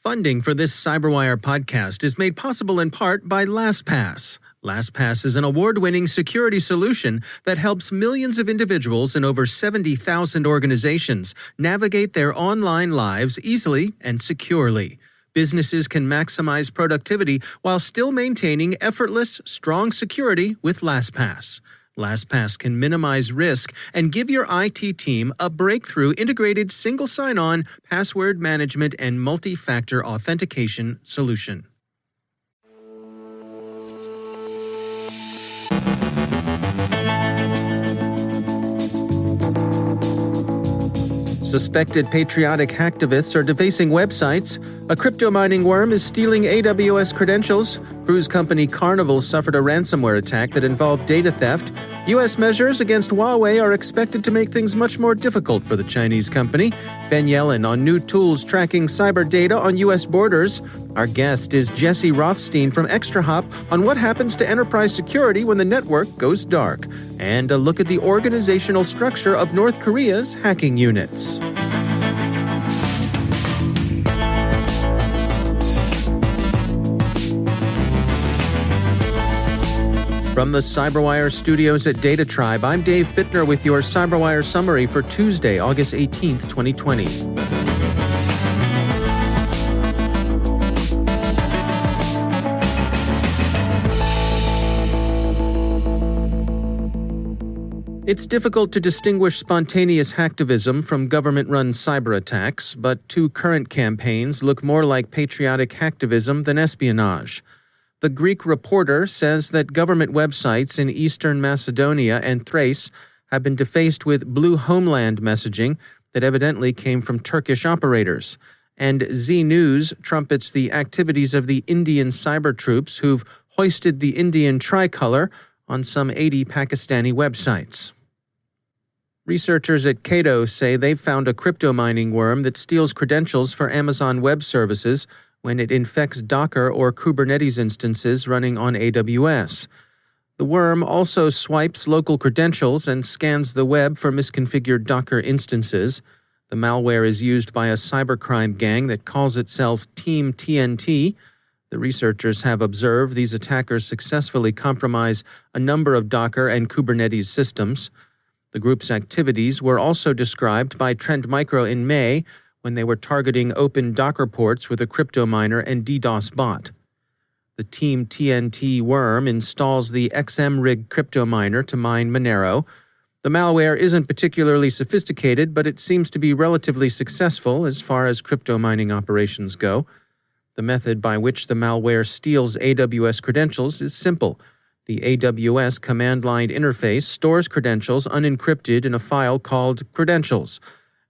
Funding for this CyberWire podcast is made possible in part by LastPass. LastPass is an award-winning security solution that helps millions of individuals in over 70,000 organizations navigate their online lives easily and securely. Businesses can maximize productivity while still maintaining effortless, strong security with LastPass. LastPass can minimize risk and give your IT team a breakthrough integrated single sign-on, password management, and multi-factor authentication solution. Suspected patriotic hacktivists are defacing websites. A cryptomining worm is stealing AWS credentials. Cruise company Carnival suffered a ransomware attack that involved data theft. U.S. measures against Huawei are expected to make things much more difficult for the Chinese company. Ben Yellen on new tools tracking cyber data on U.S. borders. Our guest is Jesse Rothstein from ExtraHop on what happens to enterprise security when the network goes dark. And a look at the organizational structure of North Korea's hacking units. From the CyberWire studios at Data Tribe, I'm Dave Bittner with your CyberWire summary for Tuesday, August 18th, 2020. It's difficult to distinguish spontaneous hacktivism from government-run cyber attacks, but two current campaigns look more like patriotic hacktivism than espionage. The Greek Reporter says that government websites in eastern Macedonia and Thrace have been defaced with blue homeland messaging that evidently came from Turkish operators. And Z News trumpets the activities of the Indian cyber troops who've hoisted the Indian tricolor on some 80 Pakistani websites. Researchers at Cato say they've found a cryptomining worm that steals credentials for Amazon Web Services when it infects Docker or Kubernetes instances running on AWS. The worm also swipes local credentials and scans the web for misconfigured Docker instances. The malware is used by a cybercrime gang that calls itself Team TNT. The researchers have observed these attackers successfully compromise a number of Docker and Kubernetes systems. The group's activities were also described by Trend Micro in May, when they were targeting open Docker ports with a cryptominer and DDoS bot. The Team TNT worm installs the XMRig cryptominer to mine Monero. The malware isn't particularly sophisticated, but it seems to be relatively successful as far as cryptomining operations go. The method by which the malware steals AWS credentials is simple. The AWS command line interface stores credentials unencrypted in a file called credentials,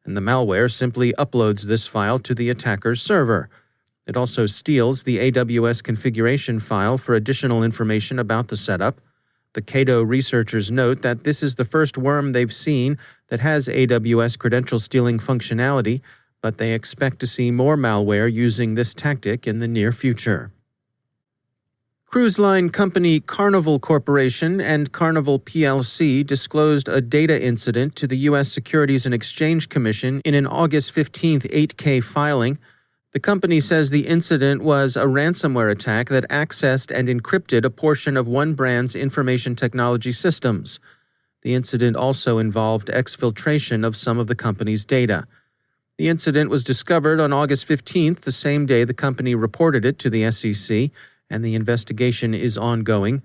and the malware simply uploads this file to the attacker's server. It also steals the AWS configuration file for additional information about the setup. The Cato researchers note that this is the first worm they've seen that has AWS credential stealing functionality, but they expect to see more malware using this tactic in the near future. Cruise line company Carnival Corporation and Carnival plc disclosed a data incident to the U.S. Securities and Exchange Commission in an August 15th 8K filing. The company says the incident was a ransomware attack that accessed and encrypted a portion of one brand's information technology systems. The incident also involved exfiltration of some of the company's data. The incident was discovered on August 15th, the same day the company reported it to the SEC, and the investigation is ongoing.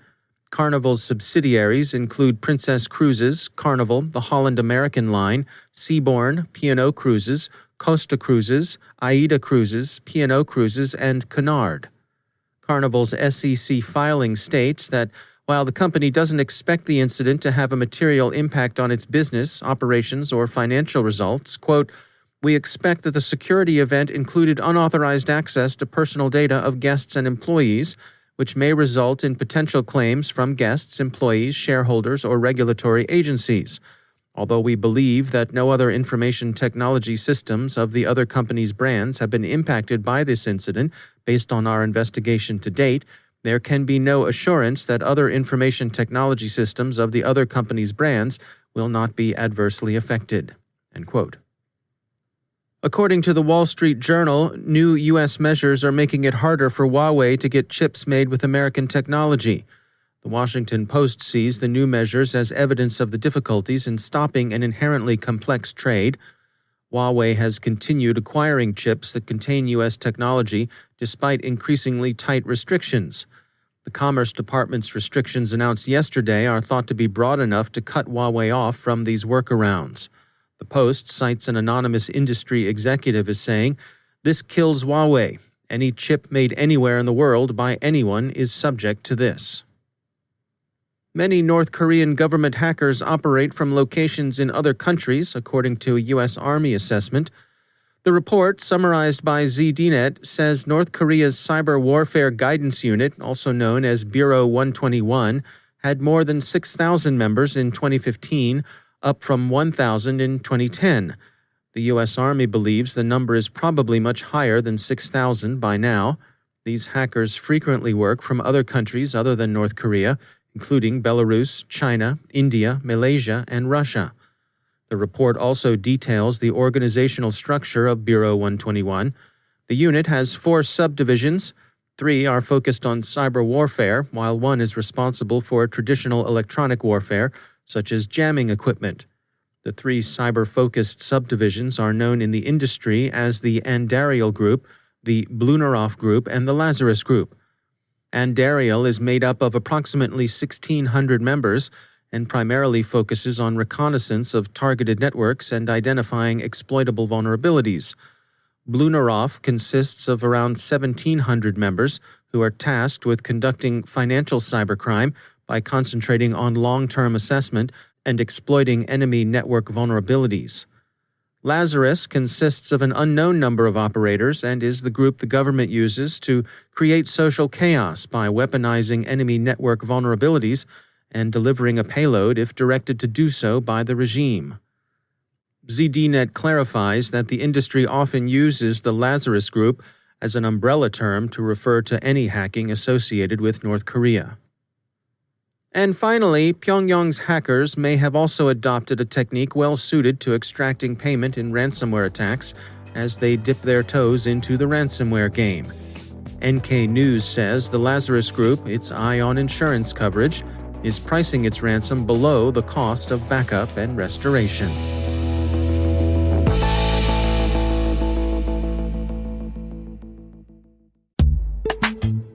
Carnival's subsidiaries include Princess Cruises, Carnival, the Holland American Line, Seabourn, P&O Cruises, Costa Cruises, AIDA Cruises, P&O Cruises, and Cunard. Carnival's SEC filing states that while the company doesn't expect the incident to have a material impact on its business, operations, or financial results, quote, "We expect that the security event included unauthorized access to personal data of guests and employees, which may result in potential claims from guests, employees, shareholders, or regulatory agencies. Although we believe that no other information technology systems of the other company's brands have been impacted by this incident based on our investigation to date, there can be no assurance that other information technology systems of the other company's brands will not be adversely affected." End quote. According to the Wall Street Journal, new U.S. measures are making it harder for Huawei to get chips made with American technology. The Washington Post sees the new measures as evidence of the difficulties in stopping an inherently complex trade. Huawei has continued acquiring chips that contain U.S. technology despite increasingly tight restrictions. The Commerce Department's restrictions announced yesterday are thought to be broad enough to cut Huawei off from these workarounds. The Post cites an anonymous industry executive as saying, "This kills Huawei. Any chip made anywhere in the world by anyone is subject to this." Many North Korean government hackers operate from locations in other countries, according to a U.S. Army assessment. The report, summarized by ZDNet, says North Korea's Cyber Warfare Guidance Unit, also known as Bureau 121, had more than 6,000 members in 2015, up from 1,000 in 2010. The U.S. Army believes the number is probably much higher than 6,000 by now. These hackers frequently work from other countries other than North Korea, including Belarus, China, India, Malaysia, and Russia. The report also details the organizational structure of Bureau 121. The unit has 4 subdivisions. 3 are focused on cyber warfare, while 1 is responsible for traditional electronic warfare, such as jamming equipment. The 3 cyber-focused subdivisions are known in the industry as the Andariel Group, the Blunerov Group, and the Lazarus Group. Andariel is made up of approximately 1,600 members and primarily focuses on reconnaissance of targeted networks and identifying exploitable vulnerabilities. Blunerov consists of around 1,700 members who are tasked with conducting financial cybercrime by concentrating on long-term assessment and exploiting enemy network vulnerabilities. Lazarus consists of an unknown number of operators and is the group the government uses to create social chaos by weaponizing enemy network vulnerabilities and delivering a payload if directed to do so by the regime. ZDNet clarifies that the industry often uses the Lazarus Group as an umbrella term to refer to any hacking associated with North Korea. And finally, Pyongyang's hackers may have also adopted a technique well suited to extracting payment in ransomware attacks as they dip their toes into the ransomware game. NK News says the Lazarus Group, its eye on insurance coverage, is pricing its ransom below the cost of backup and restoration.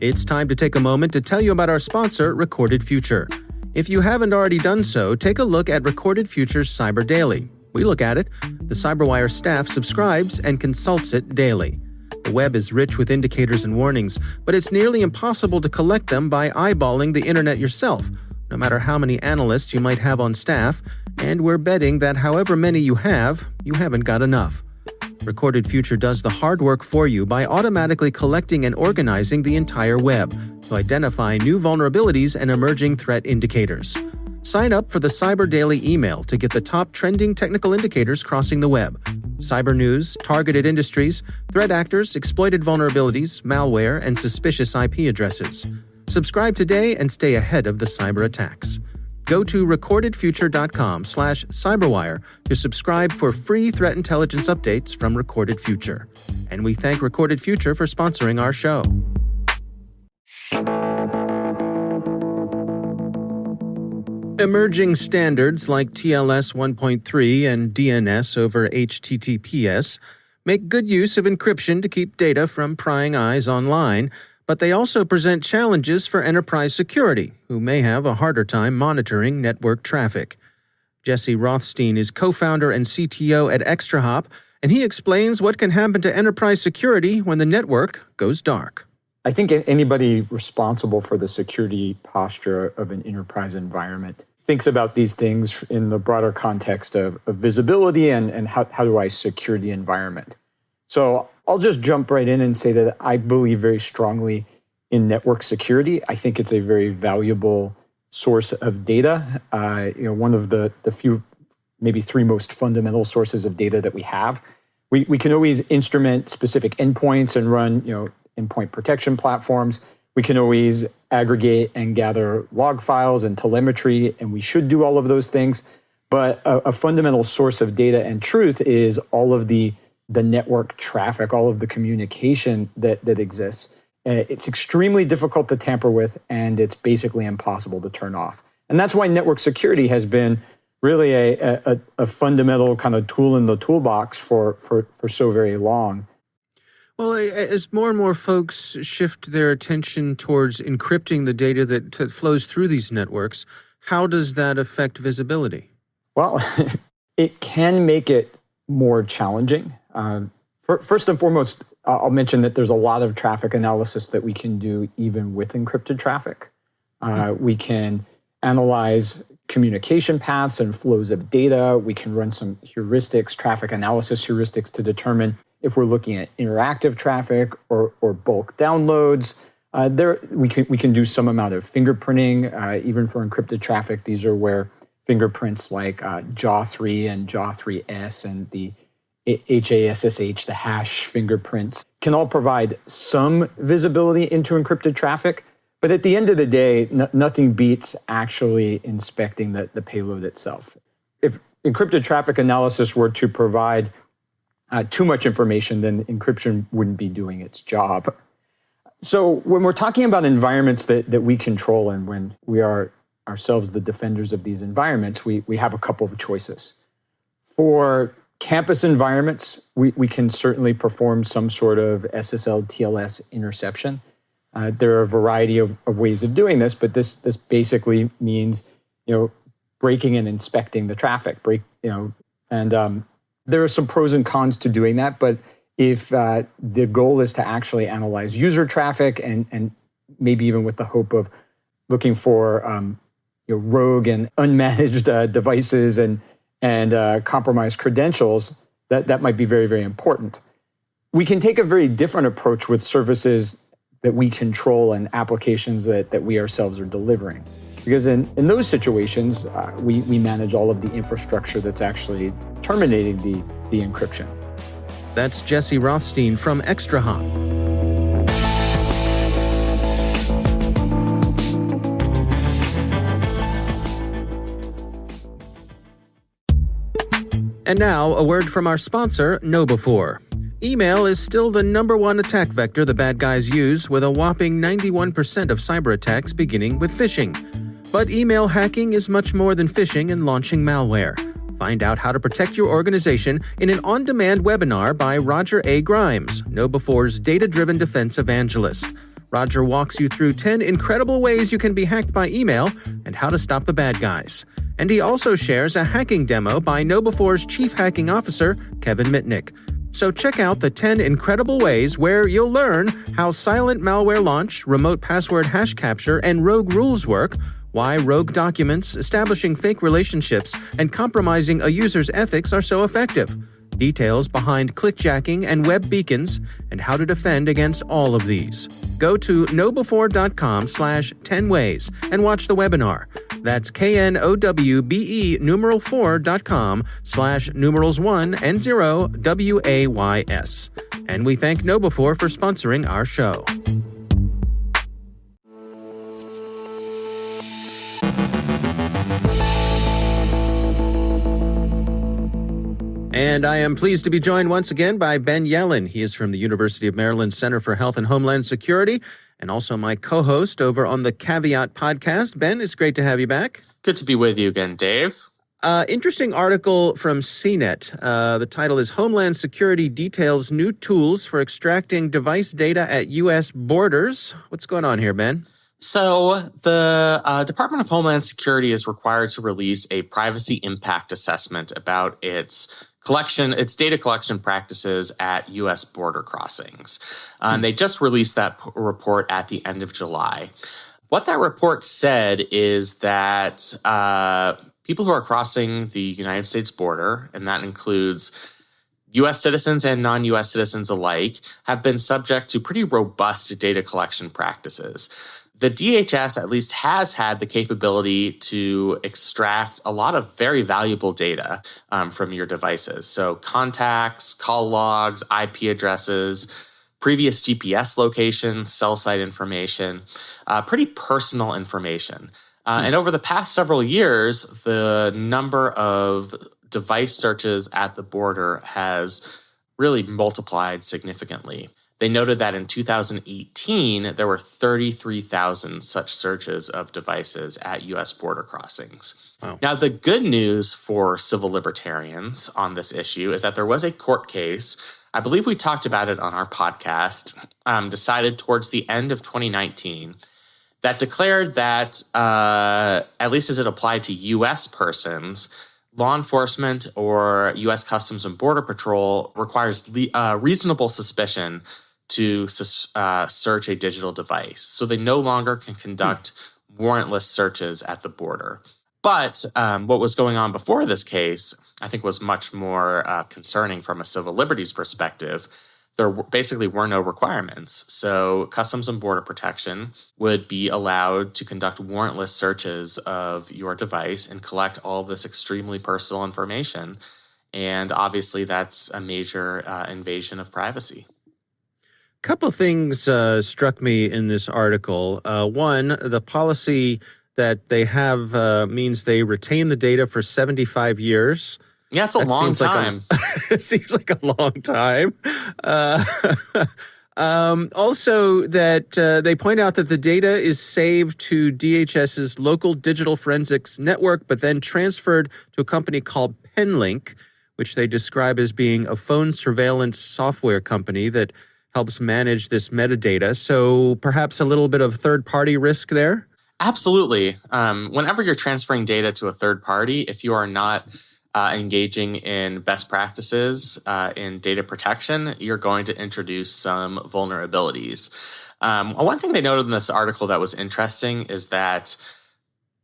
It's time to take a moment to tell you about our sponsor, Recorded Future. If you haven't already done so, take a look at Recorded Future's Cyber Daily. We look at it. The CyberWire staff subscribes and consults it daily. The web is rich with indicators and warnings, but it's nearly impossible to collect them by eyeballing the internet yourself, no matter how many analysts you might have on staff, and we're betting that however many you haven't got enough. Recorded Future does the hard work for you by automatically collecting and organizing the entire web to identify new vulnerabilities and emerging threat indicators. Sign up for the Cyber Daily email to get the top trending technical indicators crossing the web: cyber news, targeted industries, threat actors, exploited vulnerabilities, malware, and suspicious IP addresses. Subscribe today and stay ahead of the cyber attacks. Go to recordedfuture.com/cyberwire to subscribe for free threat intelligence updates from Recorded Future. And we thank Recorded Future for sponsoring our show. Emerging standards like TLS 1.3 and DNS over HTTPS make good use of encryption to keep data from prying eyes online, but they also present challenges for enterprise security, who may have a harder time monitoring network traffic. Jesse Rothstein is co-founder and CTO at ExtraHop, and he explains what can happen to enterprise security when the network goes dark. I think anybody responsible for the security posture of an enterprise environment thinks about these things in the broader context of visibility and how do I secure the environment. So I'll just jump right in and say that I believe very strongly in network security. I think it's a very valuable source of data. One of the few, maybe 3 most fundamental sources of data that we have. We can always instrument specific endpoints and run, endpoint protection platforms. We can always aggregate and gather log files and telemetry, and we should do all of those things. But a fundamental source of data and truth is all of the the network traffic, all of the communication that exists. It's extremely difficult to tamper with, and it's basically impossible to turn off. And that's why network security has been really a fundamental kind of tool in the toolbox for so very long. Well, as more and more folks shift their attention towards encrypting the data that flows through these networks, how does that affect visibility? Well, it can make it more challenging. First and foremost, I'll mention that there's a lot of traffic analysis that we can do even with encrypted traffic. We can analyze communication paths and flows of data. We can run some heuristics, traffic analysis heuristics, to determine if we're looking at interactive traffic or bulk downloads. We can do some amount of fingerprinting, even for encrypted traffic. These are where fingerprints like JAW3 and JAW3S and the HASSH, the hash fingerprints, can all provide some visibility into encrypted traffic. But at the end of the day, nothing beats actually inspecting the payload itself. If encrypted traffic analysis were to provide too much information, then encryption wouldn't be doing its job. So when we're talking about environments that we control, and when we are ourselves the defenders of these environments, we have a couple of choices. For campus environments, we can certainly perform some sort of SSL TLS interception. There are a variety of ways of doing this, but this basically means breaking and inspecting the traffic. And there are some pros and cons to doing that. But if the goal is to actually analyze user traffic and maybe even with the hope of looking for rogue and unmanaged devices and compromised credentials, that might be very, very important. We can take a very different approach with services that we control and applications that we ourselves are delivering. Because in those situations, we manage all of the infrastructure that's actually terminating the encryption. That's Jesse Rothstein from ExtraHop. And now, a word from our sponsor, KnowBe4. Email is still the #1 attack vector the bad guys use, with a whopping 91% of cyber attacks beginning with phishing. But email hacking is much more than phishing and launching malware. Find out how to protect your organization in an on-demand webinar by Roger A. Grimes, KnowBe4's data-driven defense evangelist. Roger walks you through 10 incredible ways you can be hacked by email and how to stop the bad guys. And he also shares a hacking demo by KnowBe4's Chief Hacking Officer, Kevin Mitnick. So check out the 10 incredible ways where you'll learn how silent malware launch, remote password hash capture, and rogue rules work, why rogue documents, establishing fake relationships, and compromising a user's ethics are so effective, details behind clickjacking and web beacons, and how to defend against all of these. Go to knowbe4.com/10 ways and watch the webinar. That's knowbe4.com/1 And we thank KnowBe4 for sponsoring our show. And I am pleased to be joined once again by Ben Yelin. He is from the University of Maryland Center for Health and Homeland Security, and also my co-host over on the Caveat podcast. Ben, it's great to have you back. Good to be with you again, Dave. Interesting article from CNET. The title is Homeland Security Details New Tools for Extracting Device Data at U.S. Borders. What's going on here, Ben? So the Department of Homeland Security is required to release a privacy impact assessment about its data collection practices at U.S. border crossings. And they just released that report at the end of July. What that report said is that people who are crossing the United States border, and that includes U.S. citizens and non-U.S. citizens alike, have been subject to pretty robust data collection practices. The DHS at least has had the capability to extract a lot of very valuable data from your devices. So contacts, call logs, IP addresses, previous GPS locations, cell site information, pretty personal information. And over the past several years, the number of device searches at the border has really multiplied significantly. They noted that in 2018, there were 33,000 such searches of devices at U.S. border crossings. Wow. Now, the good news for civil libertarians on this issue is that there was a court case, I believe we talked about it on our podcast, decided towards the end of 2019, that declared that, at least as it applied to U.S. persons, law enforcement or U.S. Customs and Border Patrol requires reasonable suspicion to search a digital device. So they no longer can conduct warrantless searches at the border. But what was going on before this case, I think, was much more concerning from a civil liberties perspective. There basically were no requirements. So Customs and Border Protection would be allowed to conduct warrantless searches of your device and collect all of this extremely personal information. And obviously, that's a major invasion of privacy. Couple things struck me in this article. One, the policy that they have means they retain the data for 75 years. Yeah, it's a long time. It seems like a long time. Also, that they point out that the data is saved to DHS's local digital forensics network, but then transferred to a company called Penlink, which they describe as being a phone surveillance software company that helps manage this metadata. So perhaps a little bit of third-party risk there? Absolutely. Whenever you're transferring data to a third party, if you are not engaging in best practices in data protection, you're going to introduce some vulnerabilities. One thing they noted in this article that was interesting is that,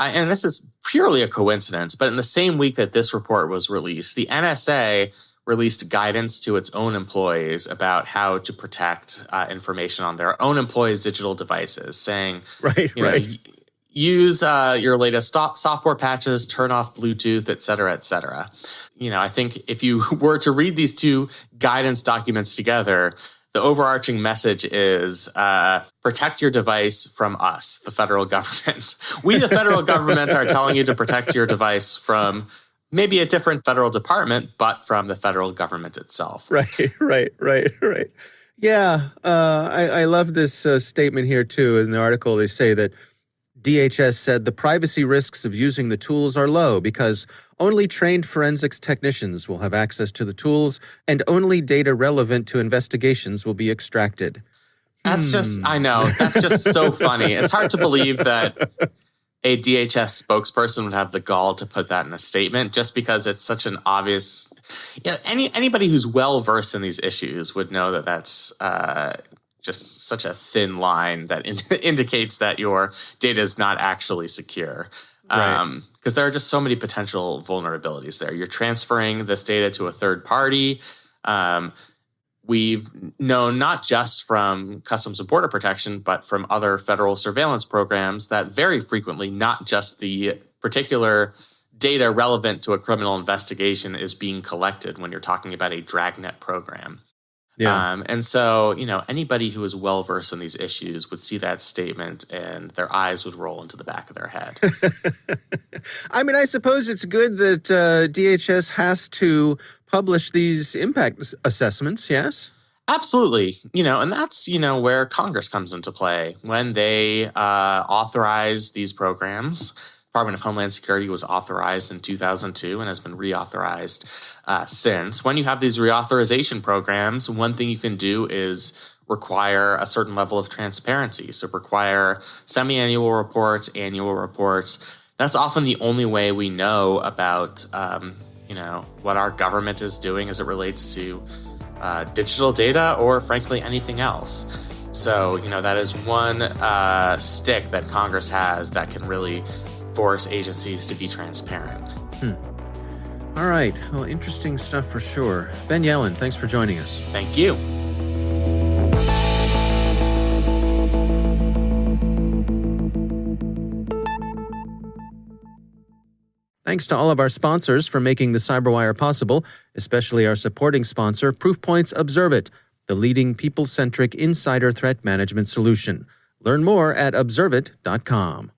and this is purely a coincidence, but in the same week that this report was released, the NSA released guidance to its own employees about how to protect information on their own employees' digital devices, saying, use your latest software patches, turn off Bluetooth, et cetera, et cetera. I think if you were to read these two guidance documents together, the overarching message is protect your device from us, the federal government. We, the federal government, are telling you to protect your device from maybe a different federal department, but from the federal government itself. Right. Yeah, I love this statement here, too. In the article, they say that DHS said the privacy risks of using the tools are low because only trained forensics technicians will have access to the tools and only data relevant to investigations will be extracted. That's I know, that's just so funny. It's hard to believe that a DHS spokesperson would have the gall to put that in a statement just because it's such an obvious... Anybody who's well-versed in these issues would know that that's just such a thin line that indicates that your data is not actually secure. Because there are just so many potential vulnerabilities there. You're transferring this data to a third party. We've known not just from Customs and Border Protection, but from other federal surveillance programs that very frequently, not just the particular data relevant to a criminal investigation is being collected when you're talking about a dragnet program. Yeah. And so, anybody who is well-versed in these issues would see that statement and their eyes would roll into the back of their head. I mean, I suppose it's good that DHS has to publish these impact assessments, yes? Absolutely. And that's, where Congress comes into play. When they authorize these programs, Department of Homeland Security was authorized in 2002 and has been reauthorized since. When you have these reauthorization programs, one thing you can do is require a certain level of transparency. So require semi-annual reports, annual reports. That's often the only way we know about, what our government is doing as it relates to digital data or, frankly, anything else. So, that is one stick that Congress has that can really force agencies to be transparent. All right. Well, interesting stuff for sure. Ben Yellen, thanks for joining us. Thank you. Thanks to all of our sponsors for making the CyberWire possible, especially our supporting sponsor, Proofpoint's Observit, the leading people-centric insider threat management solution. Learn more at observit.com.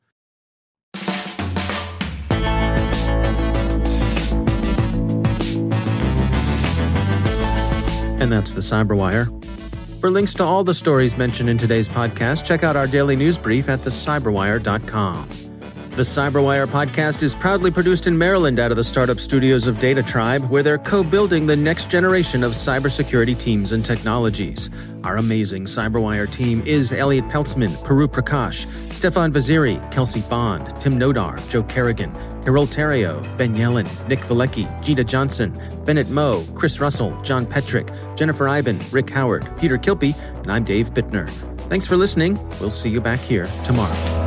And that's the CyberWire. For links to all the stories mentioned in today's podcast, check out our daily news brief at thecyberwire.com. The CyberWire podcast is proudly produced in Maryland out of the startup studios of Data Tribe, where they're co-building the next generation of cybersecurity teams and technologies. Our amazing CyberWire team is Elliot Peltzman, Puru Prakash, Stefan Vaziri, Kelsey Bond, Tim Nodar, Joe Kerrigan, Carol Terrio, Ben Yellen, Nick Valecki, Gita Johnson, Bennett Moe, Chris Russell, John Petrick, Jennifer Iben, Rick Howard, Peter Kilpie, and I'm Dave Bittner. Thanks for listening. We'll see you back here tomorrow.